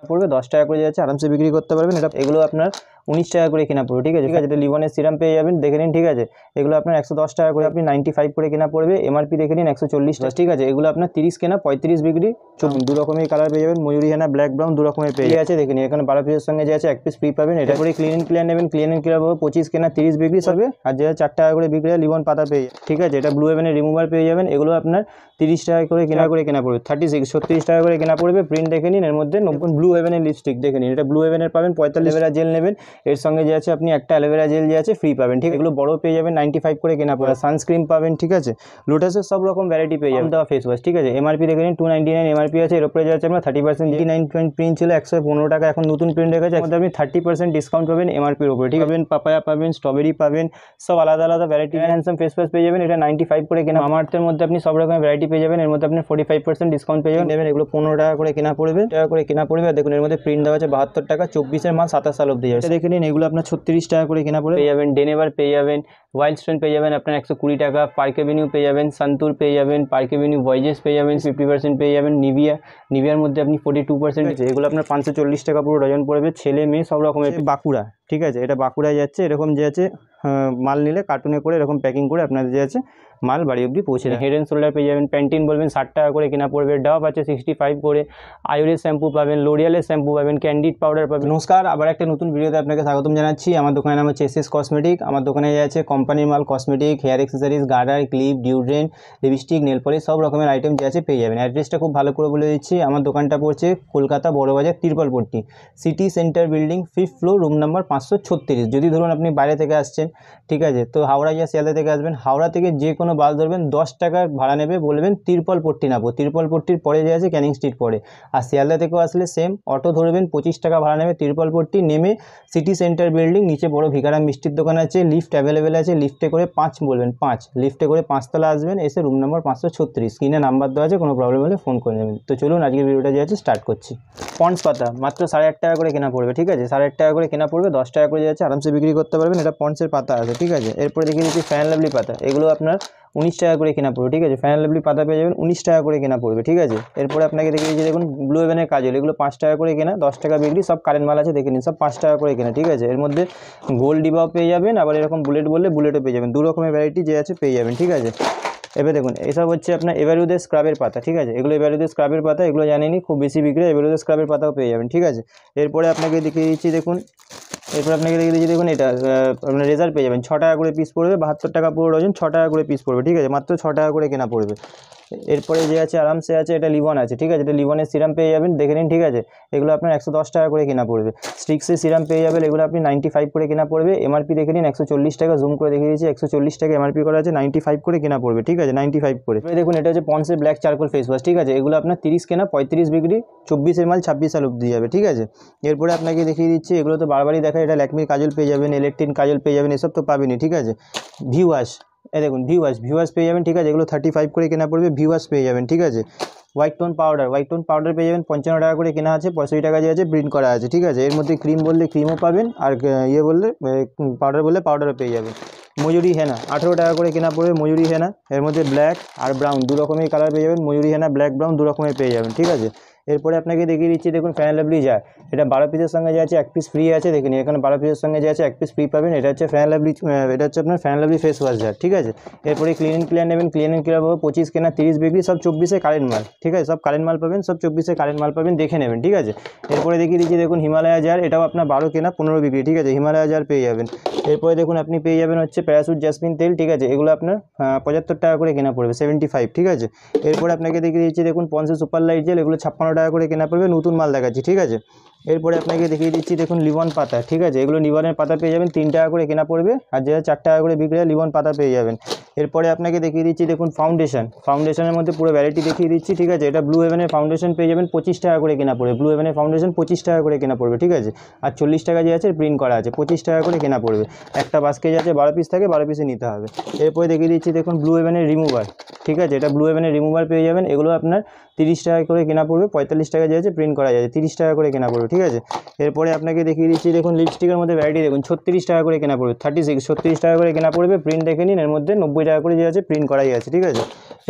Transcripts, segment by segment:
পড়বে 10 টাকা করে যাচ্ছে, আরামসে বিক্রি করতে পারবেন। এটা এগুলো আপনার 19 টাকা করে কেনা পড়বে, ঠিক আছে। এটা লিভনের সিরাম পেয়ে যাবেন, দেখে নিন, ঠিক আছে। এগুলো আপনার 110 টাকা করে, আপনি 95 করে কেনা পড়বে, এমআরপি দেখে নিন 140 টাকা, ঠিক আছে। এগুলো আপনার 30 কেনা 35 বিক্রি, 14 দু রকমের কালার পেয়ে যাবেন, ময়ূরী হেনা ব্ল্যাক ব্রাউন দু রকমের পেয়ে আছে, দেখে নিন। এখানে 12 পিসের সঙ্গে যে আছে 1 পিস ফ্রি পাবেন। এটা করে ক্লিন এন্ড ক্লিয়ার নেবেন, ক্লিন এন্ড ক্লিয়ার পাবে 25 কেনা 30 বিক্রি হবে, আর যেটা 4 টাকা করে বিক্রি হয় লিভন পাতা পেয়ে, ঠিক আছে। এটা ব্লু হেভেনের রিমুভার পেয়ে যাবেন, এগুলো আপনার 30 টাকা করে কেনা পড়বে, 36 টাকা করে কেনা পড়বে। প্রিন্ট দেখে নিন, এর মধ্যে ব্লু হেভেনের লিপস্টিক দেখে নিন, এটা ব্লু হেভেনের পাবেন 45 অ্যালোভেরা জেল নেবেন, এর সঙ্গে যে আছে আপনি একটা অ্যালোভেরা জেল যে আছে ফ্রি পাবেন, ঠিক। এগুলো বড় পেয়ে যাবেন 95 করে কেনা পড়বে। সানস্ক্রিন পাবেন, ঠিক আছে। লোটাসের সব রকম ভ্যারাইটি পেয়ে যাবেন, দেওয়া ফেস ওয়াশ, ঠিক আছে। এমআরপি দেখে নিন 299 এমআরপি আছে, এর উপরে যাচ্ছে আপনার 30%, 89 প্রিন্ট ছিল 115 টাকা, এখন নতুন প্রিন্ট রেখেছে, এর মধ্যে আপনি 30% ডিসকাউন্ট পাবেন এমআরপির উপরে, ঠিক আছে। পাপায়া পাবেন, স্ট্রবেরি পাবেন, সব আলাদা আলাদা ভ্যারাইটি। হ্যান্ডসাম ফেস ওয়াশ পেয়ে যাবেন, এটা 95 করে কেনা। মামাআর্থের মধ্যে আপনি সব রকমের ভ্যারাইটি পেয়ে যাবেন, এর মধ্যে আপনি 45% ডিসকাউন্ট পেয়ে যাবেন। এগুলো 15 টাকা করে কেনা পড়বে, আর দেখুন এর মধ্যে প্রিন্ট দেওয়া আছে 72 টাকা, 24 মাল 27 সাল অব্দি যাচ্ছে, দেখে নিন। এগুলো আপনার 36 টাকা করে কেনা পড়বে, পেয়ে যাবেন ডেনেভার পেয়ে যাবেন, ওয়াইল্ড স্টোন পেয়ে যাবেন আপনার 120 টাকা, পার্ক এভিনিউ পেয়ে যাবেন, সন্তুর পেয়ে যাবেন, পার্ক এভিনিউ ভয়েজেস পেয়ে যাবেন 50% পেয়ে যাবেন, নিভিয়ার মধ্যে আপনি 42% আছে, এগুলো আপনার 540 টাকা পুরো ডজন পড়বে, ছেলে মেয়ে সব রকমের। বাঁকুড়া, ঠিক আছে, এটা বাঁকুড়ায় যাচ্ছে, এরকম যে আছে মাল নিলে কার্টুনে করে এরকম প্যাকিং করে আপনাদের যে আছে মাল বাড়ি অবধি পৌঁছে দেয়। হেড অ্যান্ড শোল্ডার পেয়ে যাবেন, প্যান্টিন বলবেন 60 টাকা করে কেনা পড়বে, ডাভ আছে 65 করে, আয়ুরের শ্যাম্পু পাবেন, লোরিয়ালের শ্যাম্পু পাবেন, ক্যান্ডিড পাউডার পাবেন। নমস্কার, আবার একটা নতুন ভিডিওতে আপনাকে স্বাগতম জানাচ্ছি। আমার দোকানের নাম হচ্ছে এসএস কসমেটিক। আমার দোকানে আছে কোম্পানির মাল, cosmetic, hair accessories, garter, clip, deodorant, lipstick, nail polish সব রকমের আইটেম যে আছে পেয়ে যাবেন। অ্যাড্রেসটা খুব ভালো করে বলে দিচ্ছি, আমার দোকানটা পড়ছে Kolkata Barabazar Tirpalpatti, City Centre building, 5th floor, room number 536। যদি ধরুন আপনি বাইরে থেকে আসছেন, ঠিক আছে, তো হাওড়া या শিয়ালদা থেকে আসবেন, হাওড়া থেকে যে কোনো বাস ধরবেন 10 টাকার ভাড়া নেবে, বলবেন তিরপলপট্টি নামবো, তিরপলপট্টির পরে যে আছে ক্যানিং স্ট্রিট পড়ে। আর শিয়ালদা থেকেও আসলে সেম, অটো ধরবেন 25 টাকা ভাড়া নেবে, তিরপলপট্টি নেমে সিটি সেন্টার বিল্ডিং, নিচে বড় ভিকারাম মিষ্টির দোকান আছে, লিফট অ্যাভেলেবেল আছে, লিফটে করে 5 বলবেন, 5 লিফটে করে 5 তলা আসবেন, এসে রুম নাম্বার 536, স্ক্রিনে নাম্বার দেওয়া আছে, কোনো প্রবলেম হলে ফোন করে নেবেন। তো চলুন আজকের ভিডিওটা যে আছে স্টার্ট করছি। পন্ডস পাতা মাত্র 8.5 টাকা করে কেনা পড়বে, ঠিক আছে, 8.5 টাকা করে কেনা পড়বে, 10 টাকা করে যাচ্ছে, আরামসে বিক্রি করতে পারবেন। এটা পন্ডসের পাতা আছে, ঠিক আছে। এরপরে দেখিয়ে দিচ্ছি ফ্যান লাভলি পাতা, এগুলো আপনার 19 টাকা করে কেনা পড়বে, ঠিক আছে। ফ্যান লাভলি পাতা পেয়ে যাবেন 19 টাকা করে কেনা পড়বে, ঠিক আছে। এরপরে আপনাকে দেখিয়ে দিচ্ছি, দেখুন ব্লু হেভেনের কাজল, এগুলো 5 টাকা করে কেনা, 10 টাকা বিক্রি, সব কারেন্ট মাল আছে, দেখে নিন, সব 5 টাকা করে কেনা, ঠিক আছে। এর মধ্যে গোল্ড ডিবাও পেয়ে যাবেন, আবার এরকম বুলেট বললে বুলেটও পেয়ে যাবেন, দু রকমের ভ্যারাইটি যে আছে পেয়ে যাবেন, ঠিক আছে। এবার দেখুন এসব হচ্ছে আপনার এভারুদের স্ক্রাবের পাতা, ঠিক আছে। এগুলো এভারুদের স্ক্রাবের পাতা, এগুলো জানেনি খুব বেশি বিক্রি, এভারুদের স্ক্রাবের পাতাও পেয়ে যাবেন, ঠিক আছে। এরপরে আপনাকে দেখিয়ে দিচ্ছি, দেখুন দেখুন এটা আপনার রেজার পেয়ে যাবেন, 6 টাকা করে পিস পড়বে, 72 টাকা পুরো ডজন, 6 টাকা করে পিস পড়বে, ঠিক আছে, মাত্র 6 টাকা করে কেনা পড়বে। এরপরে যে আছে আরামসে আছে, এটা লিভন আছে, ঠিক আছে, এটা লিভনের সিরাম পেয়ে যাবেন, দেখে নিন, ঠিক আছে। এগুলো আপনার 110 টাকা করে কেনা পড়বে। স্ট্রিক্সের সিরাম পেয়ে যাবেন, এগুলো আপনি 95 করে কেনা পড়বে, এমআরপি দেখে নিন 140 টাকা, জুম করে দেখিয়ে দিচ্ছি 140 টাকা এমআরপি করা আছে, 95 করে কেনা পড়বে, ঠিক আছে, 95 করে। দেখুন এটা হচ্ছে পন্ডসের ব্ল্যাক চারকোল ফেস ওয়াশ, ঠিক আছে, এগুলো আপনার 30 কেনা 35 বিক্রি, 24 মাল 26 সাল অব্দি যাবে, ঠিক আছে। এরপরে আপনাকে দেখিয়ে দিচ্ছি, এগুলো তো বারবারই দেখা, এটা ল্যাকমির কাজল পেয়ে যাবেন, ইলেকট্রিন কাজল পেয়ে যাবেন, এসব তো পাবেনই, ঠিক আছে। ভি ওয়াশ, এই দেখুন ভি ওয়াশ পেয়ে যাবেন, ঠিক আছে, এগুলো 35 করে কেনা পড়বে, ভি ওয়াশ পেয়ে যাবেন, ঠিক আছে। হোয়াইট টোন পাউডার পেয়ে যাবেন, 55 টাকা করে কেনা আছে, 65 টাকা যে আছে প্রিন্ট করা আছে, ঠিক আছে। এর মধ্যে ক্রিম বললে ক্রিমও পাবেন, আর ইয়ে বললে পাউডার বললে পাউডারও পেয়ে যাবেন। ময়ূরী হেনা 18 টাকা করে কেনা পড়বে, ময়ূরী হেনা, এর মধ্যে ব্ল্যাক আর ব্রাউন দু রকমের কালার পেয়ে যাবেন, ময়ূরী হেনা ব্ল্যাক ব্রাউন দু রকমের পেয়ে যাবেন, ঠিক আছে। এরপরে আপনাকে দেখিয়ে দিচ্ছি, দেখুন ফ্যান লাভলি জার, এটা 12 পিসের সঙ্গে যে আছে 1 পিস ফ্রি আছে, দেখুন এখানে 12 পিসের সঙ্গে যে আছে 1 পিস ফ্রি পাবেন, এটা হচ্ছে ফ্যান লাভলি, এটা হচ্ছে আপনার fan lovely face wash jar, ঠিক আছে। এরপরে ক্লিন এন্ড ক্লিয়ার নেবেন, ক্লিন এন্ড ক্লিয়ার পাবো 25 কেনা 30 বিক্রি, সব 24 কারেন্ট মাল, ঠিক আছে, সব কারেন্ট মাল পাবেন, সব 24 কারেন্ট মাল পাবেন, দেখে নেবেন, ঠিক আছে। এরপরে দেখিয়ে দিচ্ছি, দেখুন হিমালয়া জার, এটাও আপনার 12 কেনা 15 বিক্রি, ঠিক আছে, হিমালয়া জার পেয়ে যাবেন। এরপরে দেখুন আপনি পেয়ে যাবেন হচ্ছে প্যারাসুট জাসমিন তেল, ঠিক আছে, এগুলো আপনার 75 টাকা করে কেনা পড়বে, 75, ঠিক আছে। এরপরে আপনাকে দেখিয়ে দিচ্ছি, দেখুন পন্সের সুপার লাইট জেল, এগুলো 56 টাকা করে কেনা পড়বে, নতুন মাল দেখাচ্ছি, ঠিক আছে। এরপরে আপনাকে দেখিয়ে দিচ্ছি, দেখুন লিভন পাতা, ঠিক আছে, এগুলো লিভনের পাতা পেয়ে যাবেন, 3 টাকা করে কেনা পড়বে, আর যেটা 4 টাকা করে বিক্রি হয় লিভন পাতা পেয়ে যাবেন। এরপরে আপনাকে দেখিয়ে দিচ্ছি, দেখুন ফাউন্ডেশনের মধ্যে পুরো ভ্যারাইটি দেখিয়ে দিচ্ছি, ঠিক আছে। এটা ব্লু হেভেনের ফাউন্ডেশন পেয়ে যাবেন 25 টাকা করে কেনা পড়বে, ব্লু হেভেনের ফাউন্ডেশন 25 টাকা করে কেনা পড়বে, ঠিক আছে। আর 40 টাকা যে আছে প্রিন্ট করা আছে, 25 টাকা করে কেনা পড়বে। একটা বাস্কেট আছে 12 পিস থাকে, 12 পিসে নিতে হবে। এরপরে দেখিয়ে দিচ্ছি, দেখুন ব্লু হেভেনের রিমুভার, ঠিক আছে, এটা ব্লু হেভেনের রিমুভার পেয়ে যাবেন, এগুলো আপনার 30 টাকা করে কেনা পড়বে, 45 টাকা যে আছে প্রিন্ট করা যায়, 30 টাকা করে কেনা পড়বে, ঠিক আছে। এরপরে আপনাকে দেখিয়ে দিচ্ছি, দেখুন লিপস্টিকের মধ্যে ভ্যারাইটি দেখুন 36 টাকা করে কেনা পড়বে, 36 টাকা করে কেনা পড়বে। প্রিন্ট দেখে নিন, এর মধ্যে 90 টাকা করে যে আছে প্রিন্ট করাই আছে, ঠিক আছে।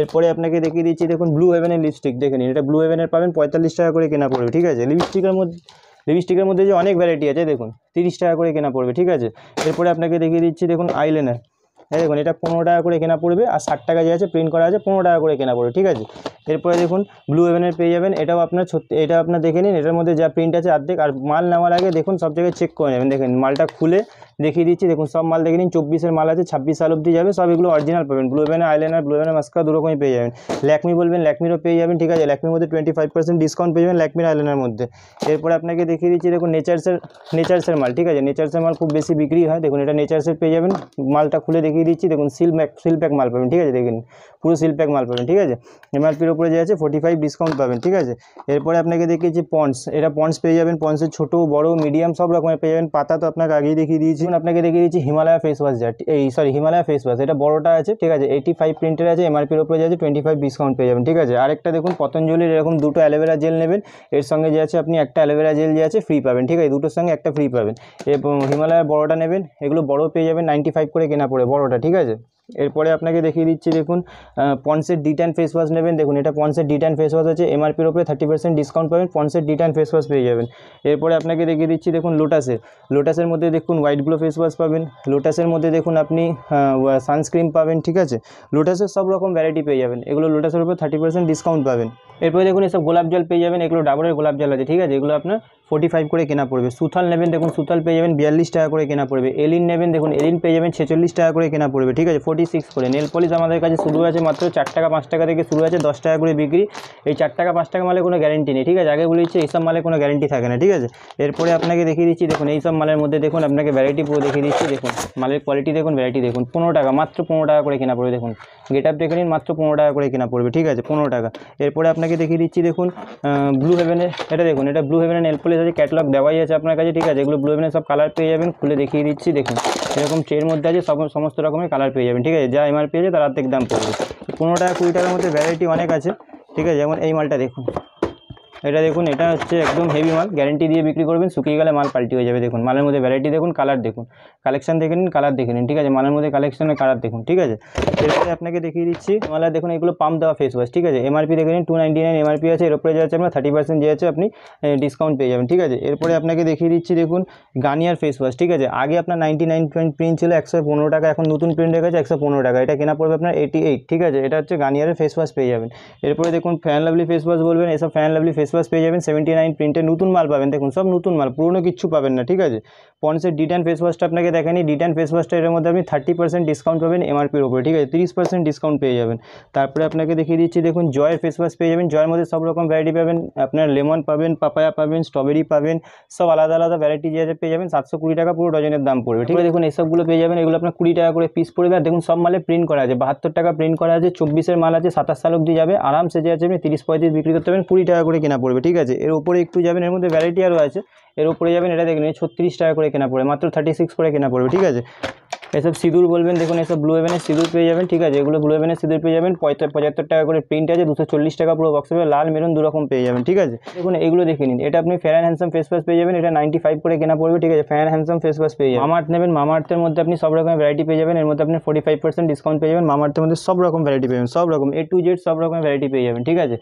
এরপরে আপনাকে দেখিয়ে দিচ্ছি, দেখুন ব্লু হেভেনের লিপস্টিক দেখে নিন, এটা ব্লু হেভেনের পাবেন 45 টাকা করে কেনা পড়বে, ঠিক আছে। লিপস্টিকের মধ্যে যে অনেক ভ্যারাইটি আছে দেখুন, 30 টাকা করে কেনা পড়বে, ঠিক আছে। এরপরে আপনাকে দেখিয়ে দিচ্ছি, দেখুন আইলাইনার, দেখুন এটা 15 টাকা করে কেনা পড়বে, আর 60 টাকা যে আছে প্রিন্ট করা আছে 15 টাকা করে কেনা পড়বে, ঠিক আছে। এরপরে দেখুন ব্লু হেভেনের পেয়ে যাবেন, এটাও আপনার এটা আপনার দেখে নিন, এটার মধ্যে যা প্রিন্ট আছে অর্ধেক। আর মাল নেওয়ার আগে দেখুন সব জায়গায় চেক করে নেবেন, দেখেন মালটা খুলে দেখিয়ে দিচ্ছি, দেখুন সব মাল দেখে নিন, 24-এর মাল আছে, 26 সাল অবধি যাবে, সব এগুলো অরিজিনাল পাবেন। ব্লু হেভেনের আইলাইনার, ব্লু হেভেনের মাস্কারা দুরকমই পেয়ে যাবেন। ল্যাকমি বলবেন, ল্যাকমিরও পেয়ে যাবেন, ঠিক আছে। ল্যাকমির মধ্যে 25% ডিসকাউন্ট পেয়ে যাবেন ল্যাকমির আইলাইনার মধ্যে। এরপরে আপনাকে দেখিয়ে দিচ্ছি, দেখুন নেচার্সের মাল, ঠিক আছে। নেচার্সের মাল খুব বেশি বিক্রি হয়, দেখুন এটা নেচার্সের পেয়ে যাবেন। মালটা খুলে দেখিয়ে দিচ্ছি, দেখুন সিল প্যাক মাল পাবেন, ঠিক আছে। দেখুন পুরো সিল প্যাক মাল পাবেন, ঠিক আছে। এমআরপির উপরে যে আছে 45 ডিসকাউন্ট পাবেন, ঠিক আছে। এরপরে আপনাকে দেখিয়েছি পন্ডস, এটা পন্ডস পেয়ে যাবেন, পন্ডসের ছোটো বড় মিডিয়াম সব রকমের পেয়ে যাবেন। পাতা তো আপনাকে আগেই দেখিয়ে দিয়েছি। আপনাকে দেখিয়ে দিচ্ছি Himalaya face wash, Himalaya face wash, এটা বড়টা আছে, ঠিক আছে। 85 প্রিন্টের আছে, এমআরপির উপরে যে আছে 25 ডিসকাউন্ট পেয়ে যাবেন, ঠিক আছে। আরেকটা দেখুন পতঞ্জলির এরকম দুটো অ্যালোভেরা জেল নেবেন, এর সঙ্গে যে আছে আপনি একটা অ্যালোভেরা জেল যে আছে ফ্রি পাবেন, ঠিক আছে। দুটোর সঙ্গে একটা ফ্রি পাবেন। এবং হিমালয়ার বড়টা নেবেন, এগুলো বড় পেয়ে যাবেন 95 করে কেনা পড়ে বড়টা, ঠিক আছে। এরপরে আপনাকে দেখিয়ে দিচ্ছি, দেখুন পন্ডসের D10 ফেস ওয়াশ নেবেন, দেখুন এটা পন্ডসের D10 ফেস ওয়াশ আছে, এমআরপির উপরে 30% ডিসকাউন্ট পাবেন, পন্ডসের D10 ফেস ওয়াশ পেয়ে যাবেন। এরপরে আপনাকে দেখিয়ে দিচ্ছি, দেখুন লোটাসের মধ্যে দেখুন হোয়াইট গ্লো ফেস ওয়াশ পাবেন, লোটাসের মধ্যে দেখুন আপনি সানস্ক্রিন পাবেন, ঠিক আছে। লোটাসের সব রকম ভ্যারাইটি পেয়ে যাবেন, এগুলো লোটাসের উপরে 30% ডিসকাউন্ট পাবেন। এরপরে দেখুন এসব গোলাপ জল পেয়ে যাবেন, এগুলো ডাবরের গোলাপ জল আছে, ঠিক আছে। এগুলো আপনার 45 করে কেনা পড়বে। সুথাল নেবেন, দেখুন সুথাল পেয়ে যাবেন 42 টাকা করে কেনা পড়বে। এলিন নেবেন, দেখুন এলিন পেয়ে যাবেন 46 টাকা করে কেনা পড়বে, ঠিক আছে। 46 করে। নেল পলিশ আমাদের কাছে শুরু আছে মাত্র 4 টাকা 5 টাকা থেকে শুরু আছে, 10 টাকা করে বিক্রি। এই 4 টাকা 5 টাকা মালে কোনো গ্যারেন্টি নেই, ঠিক আছে। আগে বলে দিচ্ছি এইসব মালে কোনো গ্যারেন্টি থাকে না, ঠিক আছে। এরপরে আপনাকে দেখিয়ে দিচ্ছি, দেখুন এইসব মালের মধ্যে দেখুন আপনাকে ভ্যারাইটি পুরো দেখিয়ে দিচ্ছি, দেখুন মালের কোয়ালিটি দেখুন, ভ্যারাইটি দেখুন। 15 টাকা, মাত্র 15 টাকা করে কেনা পড়বে, দেখুন গেট আপ দেখে নিন, মাত্র 15 টাকা করে কেনা পড়বে, ঠিক আছে, 15 টাকা। এরপরে আপনাকে দেখিয়ে দিচ্ছি, দেখুন ব্লু হেভেনের, এটা দেখুন এটা ব্লু হেভেনের নেল পলিশ আছে, ক্যাটালগ দেওয়াই আছে আপনার কাছে, ঠিক আছে। এগুলো ব্লু হেভেনের সব কালার পেয়ে যাবেন, খুলে দেখিয়ে দিচ্ছি, দেখুন এরকম ট্রের মধ্যে আছে, সমস্ত রকমের কালার পেয়ে যাবেন, ঠিক আছে। যা এমআরপি আছে তার অর্ধেক দাম পড়বে। 15 টাকা 20 টাকার মধ্যে ভ্যারাইটি অনেক আছে, ঠিক আছে। যেমন এই মালটা দেখুন, এটা দেখুন, এটা হচ্ছে একদম হেভি মাল, গ্যারেন্টি দিয়ে বিক্রি করবেন, শুকিয়ে গেলে মাল পাল্টি হয়ে যাবে। দেখুন মালের মধ্যে ভ্যারাইটি দেখুন, কালার দেখুন, কালেকশন দেখে নিন, কালার দেখে নিন, ঠিক আছে। মালের মধ্যে কালেকশনের কালার দেখুন, ঠিক আছে। এরপরে আপনাকে দেখিয়ে দিচ্ছি মালার, দেখুন এগুলো পাম্প দেওয়া ফেস ওয়াশ, ঠিক আছে। এমআরপি দেখে নিন 299 এমআরপি আছে, এর উপরে যে আছে আপনার 30% যে আছে আপনি ডিসকাউন্ট পেয়ে যাবেন, ঠিক আছে। এরপরে আপনাকে দেখিয়ে দিচ্ছি, দেখুন গার্নিয়ার ফেস ওয়াশ, ঠিক আছে। আগে আপনার 99 প্রিন্ট ছিল 115 টাকা, এখন নতুন প্রিন্ট হয়ে গেছে 115 টাকা, এটা কেনা পড়বে আপনার 88, ঠিক আছে। এটা হচ্ছে গার্নিয়ারের ফেস ওয়াশ পেয়ে যাবেন। এরপরে দেখুন ফ্যান লাভলি ফেস ওয়াশ বলবেন, এসব ফ্যান লাভলি ফেস ওয়াশ পেয়ে যাবেন 79 প্রিন্টে, নতুন মাল পাবেন, দেখুন সব নতুন মাল, পুরনো কিচ্ছু পাবেন না, ঠিক আছে। পন্ডসের D10 ফেস ওয়াশটা আপনাকে দেখানি, D10 ফেস ওয়াশটা এর মধ্যে আপনি 30% ডিসকাউন্ট পাবেন এমআরপির উপরে, ঠিক আছে, 30% ডিসকাউন্ট পেয়ে যাবেন। তারপরে আপনাকে দেখিয়ে দিচ্ছি, দেখুন জয়ের ফেস ওয়াশ পেয়ে যাবেন, জয়ের মধ্যে সব রকম ভ্যারাইটি পাবেন, আপনার লেমন পাবেন, পাপায়া পাবেন, স্ট্রবেরি পাবেন, সব আলাদা আলাদা ভ্যারাইটি যে আছে পেয়ে যাবেন। 720 টাকা পুরো ডজনের দাম পড়বে, ঠিক আছে। দেখুন এইসবগুলো পেয়ে যাবেন, এগুলো আপনার 20 টাকা করে পিস পড়বে। আর দেখুন সব মালে প্রিন্ট করা আছে, 72 টাকা প্রিন্ট করা আছে, 24-এর মাল আছে, 27 সাল অবধি যাবে, আরামসে যে আছে আপনি 30-35 বিক্রি করতে পারবেন, 20 টাকা করে কেনা পড়বে, ঠিক আছে। এর উপরে একটু যাবেন, এর মধ্যে ভ্যারাইটি আরও আছে, এর উপরে যাবেন, এটা দেখুন 36 টাকা করে কেনা পড়বে, মাত্র 36 করে কেনা পড়বে, ঠিক আছে। এসব সিঁদুর বলবেন, দেখুন এসব ব্লু হেভেনের সিঁদুর পেয়ে যাবেন, ঠিক আছে। এগুলো ব্লু হেভেনের সিঁদুর পেয়ে যাবেন 75 টাকা করে প্রিন্ট আছে, 240 টাকা পুরো বক্স পেয়ে, লাল মেরুন দুরকম পেয়ে যাবেন, ঠিক আছে। দেখুন এগুলো দেখে নিন, এটা আপনি fair and handsome face wash পেয়ে যাবেন, এটা 95 করে কেনা পড়বে, ঠিক আছে। Fair and handsome face wash পেয়ে যাবেন। মামাআর্থ নেবেন, মামাআর্থের মধ্যে আপনি সব রকমের ভ্যারাইটি পেয়ে যাবেন, এর মধ্যে আপনি 45% ডিসকাউন্ট পেয়ে যাবেন। মামাআর্থের মধ্যে সব রকম ভ্যারাইটি পেয়ে যাবেন, সব রকম A to Z সব রকমের ভ্যারাইটি পেয়ে যাবেন, ঠিক আছে।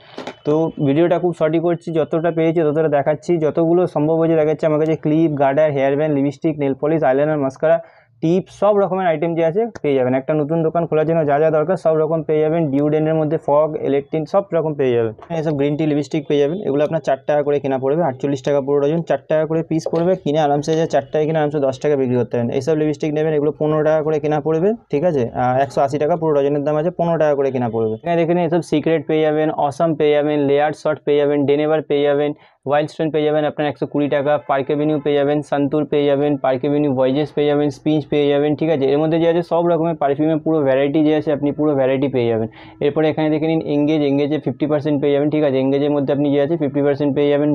তো ভিডিওটা খুব শর্টই করছি, যতটা পেয়েছি ততটা দেখাচ্ছি, যতগুলো সম্ভব হয়েছে দেখাচ্ছি। আমার কাছে clip, garter, hair band, lipstick, nail polish, eyeliner, mascara, টিপ সব রকমের আইটেম যে আছে পেয়ে যাবেন। একটা নতুন দোকান খোলার জন্য যা যা দরকার সব রকম পেয়ে যাবেন। ডিওড্রেন্টের মধ্যে ফগ, ইলেকট্রিন সব রকম পেয়ে যাবেন। এসব গ্রিন টি লিপস্টিক পেয়ে যাবেন, এগুলো আপনার 4 টাকা করে কেনা পড়বে, 48 টাকা পুরো ডজন, 4 টাকা করে পিস পড়বে, কিনে আরামসে যে 4 টাকা কিনে আরামসে 10 টাকা বিক্রি করতে পারেন। এইসব লিপস্টিক নেবেন, এগুলো 15 টাকা করে কেনা পড়বে, ঠিক আছে। 180 টাকা পুরো ডজনের দাম আছে, 15 টাকা করে কেনা পড়বে। এখানে দেখে নিন, এসব সিক্রেট পেয়ে যাবেন, অসাম পেয়ে যাবেন, লেয়ার শট পেয়ে যাবেন, ডেনেভার পেয়ে যাবেন, ওয়াইল্ড স্টোন পেয়ে যাবেন আপনার 120 টাকা, পার্ক এভিনিউ পেয়ে যাবেন, সন্তুর পেয়ে যাবেন, পার্ক এভিনিউ ভয়েজেস পেয়ে যাবেন, স্পিঞ্চ পেয়ে যাবেন, ঠিক আছে। এর মধ্যে যে আছে সব রকমের পারফিউমের পুরো ভ্যারাইটি যে আছে আপনি পুরো ভ্যারাইটি পেয়ে যাবেন। এরপরে এখানে দেখে নিন এঙ্গেজে 50% পেয়ে যাবেন, ঠিক আছে। এঙ্গেজের মধ্যে আপনি যে আছে 50% পেয়ে যাবেন।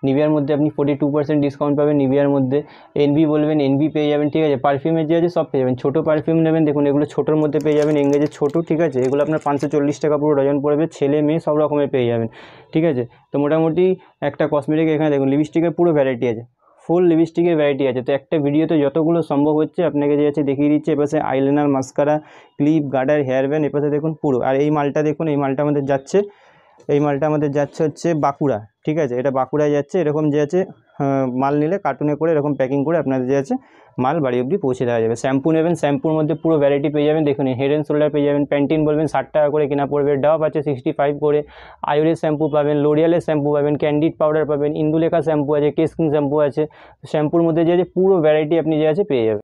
নিভিয়ার মধ্যে আপনি 42% ডিসকাউন্ট পাবেন নিভিয়ার মধ্যে। এনভি বলবেন, এনভি পেয়ে যাবেন, ঠিক আছে। পারফিউমের যে আছে সব পেয়ে যাবেন। ছোটো পারফিউম নেবেন, দেখুন এগুলো ছোটোর মধ্যে পেয়ে যাবেন, এঙ্গেজের ছোটো, ঠিক আছে। এগুলো আপনার 540 টাকা পুরো ডজন পড়বে, ছেলে মেয়ে সব রকমের পেয়ে যাবেন, ঠিক আছে। তো মোটামুটি একটা কসমেটিক এখানে দেখুন লিপস্টিকের পুরো ভ্যারাইটি আছে, ফুল লিপস্টিকের ভ্যারাইটি আছে। তো একটা ভিডিওতে যতগুলো সম্ভব হচ্ছে আপনাকে যে আছে দেখিয়ে দিচ্ছে। এপাশে eyeliner, mascara, clip, garter, hair band, এপাশে দেখুন পুরো। আর এই মালটা দেখুন, এই মালটা আমাদের যাচ্ছে, এই মালটা আমাদের যাচ্ছে হচ্ছে বাঁকুড়া, ঠিক আছে, এটা বাঁকুড়ায় যাচ্ছে। এরকম যে আছে মাল নিলে কার্টুনে করে এরকম প্যাকিং করে আপনাদের যে আছে মাল বাড়ি অবধি পৌঁছে দেওয়া যাবে। শ্যাম্পু নেবেন, শ্যাম্পুর মধ্যে পুরো ভ্যারাইটি পেয়ে যাবেন। দেখুন হেড অ্যান্ড শোল্ডার পেয়ে যাবেন, প্যান্টিন বলবেন 60 টাকা করে কেনা পড়বে, ডাভ আছে 65 করে, আয়ুরের শ্যাম্পু পাবেন, লোরিয়ালের শ্যাম্পু পাবেন, ক্যান্ডিড পাউডার পাবেন, ইন্দুলেখা শ্যাম্পু আছে, কেশ কিং শ্যাম্পু আছে। শ্যাম্পুর মধ্যে যে আছে পুরো ভ্যারাইটি আপনি যে আছে পেয়ে যাবেন।